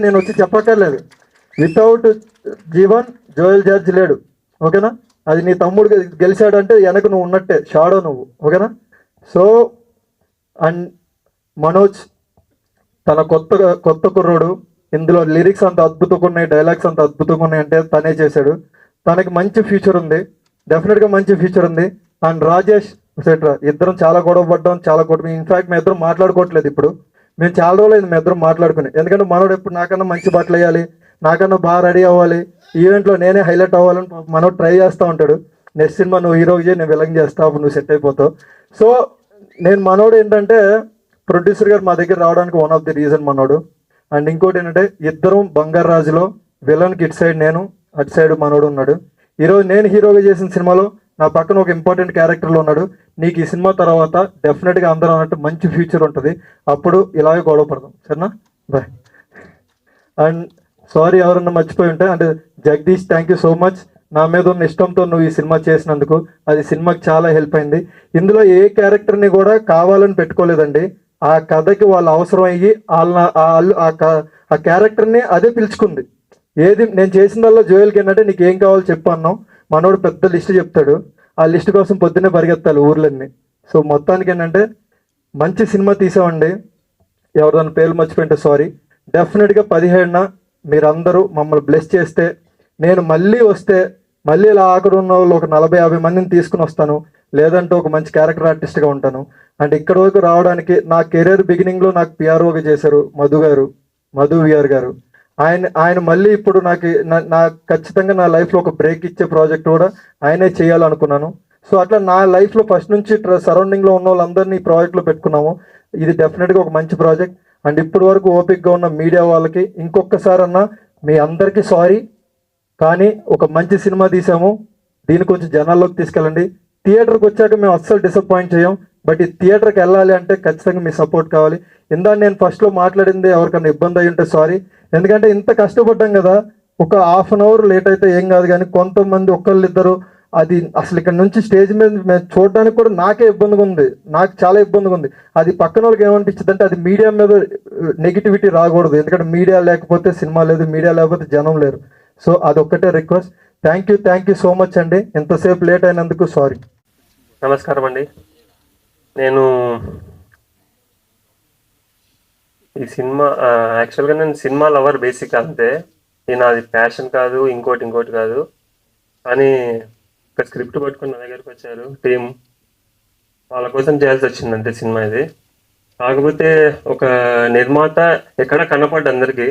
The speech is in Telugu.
నేను వచ్చి చెప్పక్కర్లేదు. వితౌట్ జీవన్ జోయల్ జార్జ్ లేడు. ఓకేనా? అది నీ తమ్ముడు గెలిచాడంటే వెనక నువ్వు ఉన్నట్టే, షాడో నువ్వు. ఓకేనా? సో అండ్ మనోజ్ తన కొత్త కుర్రోడు. ఇందులో లిరిక్స్ అంత అద్భుతంగా ఉన్నాయి, డైలాగ్స్ అంత అద్భుతంగా ఉన్నాయి అంటే తనే చేశాడు. తనకి మంచి ఫ్యూచర్ ఉంది, డెఫినెట్గా మంచి ఫ్యూచర్ ఉంది. అండ్ రాజేష్ ఎట్సెట్రా ఇద్దరం చాలా గొడవ పడ్డాం, చాలా గొడవ. ఇన్ఫాక్ట్ మేము ఇద్దరం మాట్లాడుకోవట్లేదు ఇప్పుడు. మేము చాలా రోజులైంది మేము ఇద్దరం మాట్లాడుకుని. ఎందుకంటే మనోడు ఎప్పుడు నాకన్నా మంచి బట్టలు వేయాలి, నాకన్నా బాగా రెడీ అవ్వాలి, ఈవెంట్లో నేనే హైలైట్ అవ్వాలని మనోడు ట్రై చేస్తూ ఉంటాడు. నెక్స్ట్ సినిమా నువ్వు హీరోకి చేయి, నేను విలన్ చేస్తావు, అప్పుడు నువ్వు సెట్ అయిపోతావు. సో నేను మనోడు ఏంటంటే ప్రొడ్యూసర్ గారు మా దగ్గర రావడానికి వన్ ఆఫ్ ది రీజన్ మనోడు. అండ్ ఇంకోటి ఏంటంటే ఇద్దరం బంగారు రాజులో విలన్కి ఇటు సైడ్ నేను, అటు సైడ్ మనోడు ఉన్నాడు. ఈరోజు నేను హీరోగా చేసిన సినిమాలో నా పక్కన ఒక ఇంపార్టెంట్ క్యారెక్టర్లో ఉన్నాడు. నీకు ఈ సినిమా తర్వాత డెఫినెట్గా అందరూ అన్నట్టు మంచి ఫ్యూచర్ ఉంటుంది. అప్పుడు ఇలాగే గొడవ పడదాం, సరేనా? బాయ్. అండ్ సారీ ఎవరన్నా మర్చిపోయి ఉంటే, అంటే Jagadish thank you so much. నా మీద ఉన్న ఇష్టంతో నువ్వు ఈ సినిమా చేసినందుకు అది సినిమాకి చాలా హెల్ప్ అయింది. ఇందులో ఏ క్యారెక్టర్ని కూడా కావాలని పెట్టుకోలేదండి. ఆ కథకి వాళ్ళు అవసరం అయ్యి వాళ్ళు ఆ క్యారెక్టర్ని అదే పిలుచుకుంది. ఏది నేను చేసిందల్లా జోయల్కి ఏంటంటే నీకు ఏం కావాలో చెప్పు అన్నాం. మనోడు పెద్ద లిస్ట్ చెప్తాడు, ఆ లిస్ట్ కోసం పొద్దున్నే పరిగెత్తాలి ఊర్లన్నీ. సో మొత్తానికి ఏంటంటే మంచి సినిమా తీసామండి. ఎవరిదైనా పేర్లు మర్చిపోయింటే సారీ. డెఫినెట్గా 17న మీరందరూ మమ్మల్ని బ్లెస్ చేస్తే, నేను మళ్ళీ వస్తే మళ్ళీ ఇలా ఆఖరు ఉన్న వాళ్ళు ఒక 40-50 మందిని తీసుకుని వస్తాను. లేదంటే ఒక మంచి క్యారెక్టర్ ఆర్టిస్ట్గా ఉంటాను. అండ్ ఇక్కడ వరకు రావడానికి నా కెరీర్ బిగినింగ్లో నాకు పిఆర్ఓగా చేశారు మధు విఆర్ గారు. ఆయన మళ్ళీ ఇప్పుడు నా ఖచ్చితంగా నా లైఫ్లో ఒక బ్రేక్ ఇచ్చే ప్రాజెక్ట్ కూడా ఆయనే చేయాలనుకున్నాను. సో అట్లా నా లైఫ్లో ఫస్ట్ నుంచి సరౌండింగ్లో ఉన్న వాళ్ళందరినీ ఈ ప్రాజెక్ట్లో పెట్టుకున్నాము. ఇది డెఫినెట్గా ఒక మంచి ప్రాజెక్ట్. అండ్ ఇప్పటి వరకు ఓపిక్గా ఉన్న మీడియా వాళ్ళకి ఇంకొకసారి అన్నా మీ అందరికీ సారీ. కానీ ఒక మంచి సినిమా తీసాము, దీన్ని కొంచెం జనాల్లోకి తీసుకెళ్ళండి. థియేటర్కి వచ్చాక మేము అస్సలు డిసప్పాయింట్ చేయం. బట్ ఈ థియేటర్కి వెళ్ళాలి అంటే ఖచ్చితంగా మీ సపోర్ట్ కావాలి. ఇందా నేను ఫస్ట్లో మాట్లాడింది ఎవరికైనా ఇబ్బంది అయ్యి ఉంటే సారీ. ఎందుకంటే ఇంత కష్టపడ్డాం కదా, ఒక హాఫ్ అన్ అవర్ లేట్ అయితే ఏం కాదు, కానీ కొంతమంది ఒకళ్ళిద్దరు అది అసలు ఇక్కడ నుంచి స్టేజ్ మీద మేము చూడడానికి కూడా నాకే ఇబ్బందిగా ఉంది, నాకు చాలా ఇబ్బందిగా ఉంది. అది పక్కన వాళ్ళకి ఏమనిపించింది అంటే అది మీడియా మీద నెగిటివిటీ రాకూడదు. ఎందుకంటే మీడియా లేకపోతే సినిమా లేదు, మీడియా లేకపోతే జనం లేరు. సో అదొక్కటే request. Thank you so much అండి. ఎంతసేపు లేట్ అయినందుకు సారీ. నమస్కారం అండి. నేను ఈ సినిమా యాక్చువల్గా నేను సినిమా లవర్ బేసిక్ అంతే. ఇది నాది ప్యాషన్ కాదు, ఇంకోటి కాదు. కానీ ఒక స్క్రిప్ట్ పట్టుకుని నా దగ్గరికి వచ్చారు టీం, వాళ్ళ కోసం చేయాల్సి వచ్చింది అంతే సినిమా ఇది. కాకపోతే ఒక నిర్మాత ఎక్కడ కనపడ్డ అందరికీ